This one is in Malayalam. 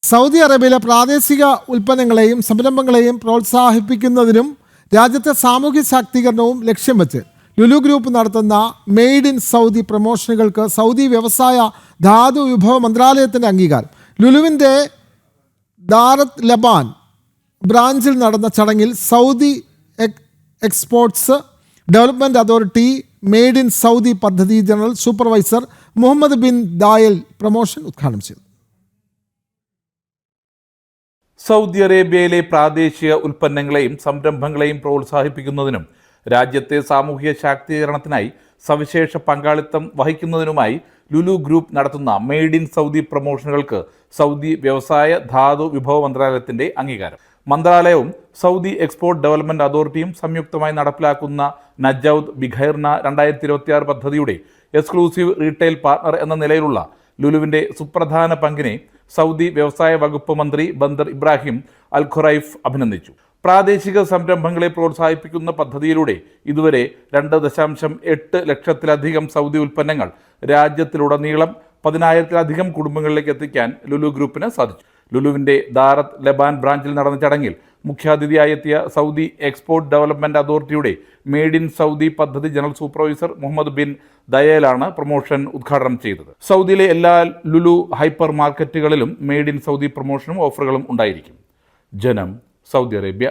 സൗദി അറേബ്യയിലെ പ്രാദേശിക ഉൽപ്പന്നങ്ങളെയും സംരംഭങ്ങളെയും പ്രോത്സാഹിപ്പിക്കുന്നതിനും രാജ്യത്തെ സാമൂഹ്യ ശാക്തീകരണവും ലക്ഷ്യം വെച്ച് ലുലു ഗ്രൂപ്പ് നടത്തുന്ന മെയ്ഡ് ഇൻ സൗദി പ്രമോഷനുകൾക്ക് സൗദി വ്യവസായ ധാതു വിഭവ മന്ത്രാലയത്തിൻ്റെ അംഗീകാരം. ലുലുവിൻ്റെ ദാറത്ത് ലബാൻ ബ്രാഞ്ചിൽ നടന്ന ചടങ്ങിൽ Saudi exports development authority made in Saudi പദ്ധതി general supervisor Mohammed bin Dayel promotion ഉദ്ഘാടനം ചെയ്തു. സൗദി അറേബ്യയിലെ പ്രാദേശിക ഉൽപ്പന്നങ്ങളെയും സംരംഭങ്ങളെയും പ്രോത്സാഹിപ്പിക്കുന്നതിനും രാജ്യത്തെ സാമൂഹിക ശാക്തീകരണത്തിനായി സവിശേഷ പങ്കാളിത്തം വഹിക്കുന്നതിനുമായി ലുലു ഗ്രൂപ്പ് നടത്തുന്ന മെയ്ഡ് ഇൻ സൗദി പ്രമോഷനുകൾക്ക് സൗദി വ്യവസായ ധാതു വിഭവ മന്ത്രാലയത്തിൻ്റെ അംഗീകാരം. മന്ത്രാലയവും സൗദി എക്സ്പോർട്ട് ഡെവലപ്മെൻറ്റ് അതോറിറ്റിയും സംയുക്തമായി നടപ്പിലാക്കുന്ന നജൌദ് ബിഖൈർന 2026 പദ്ധതിയുടെ എക്സ്ക്ലൂസീവ് റീറ്റെയിൽ പാർട്ണർ എന്ന നിലയിലുള്ള ലുലുവിൻ്റെ സുപ്രധാന പങ്കിനെ സൗദി വ്യവസായ വകുപ്പ് മന്ത്രി ബന്ദർ ഇബ്രാഹിം അൽ ഖുറൈഫ് അഭിനന്ദിച്ചു. പ്രാദേശിക സംരംഭങ്ങളെ പ്രോത്സാഹിപ്പിക്കുന്ന പദ്ധതിയിലൂടെ ഇതുവരെ 2.8 ലക്ഷത്തിലധികം സൗദി ഉൽപ്പന്നങ്ങൾ രാജ്യത്തിലുടനീളം 10,000-ലധികം കുടുംബങ്ങളിലേക്ക് എത്തിക്കാൻ ലുലു ഗ്രൂപ്പിന് സാധിച്ചു. ലുലുവിൻ്റെ ദാറത്ത് ലബാൻ ബ്രാഞ്ചിൽ നടന്ന ചടങ്ങിൽ മുഖ്യാതിഥിയായി എത്തിയ സൗദി എക്സ്പോർട്ട് ഡെവലപ്മെൻറ്റ് അതോറിറ്റിയുടെ മെയ്ഡ് ഇൻ സൗദി പദ്ധതി ജനറൽ സൂപ്പർവൈസർ മുഹമ്മദ് ബിൻ ദയേലാണ് പ്രൊമോഷൻ ഉദ്ഘാടനം ചെയ്തത്. സൗദിയിലെ എല്ലാ ലുലു ഹൈപ്പർ മാർക്കറ്റുകളിലും മെയ്ഡ് ഇൻ സൗദി പ്രൊമോഷനും ഓഫറുകളും ഉണ്ടായിരിക്കും. ജനം, സൗദി അറേബ്യ.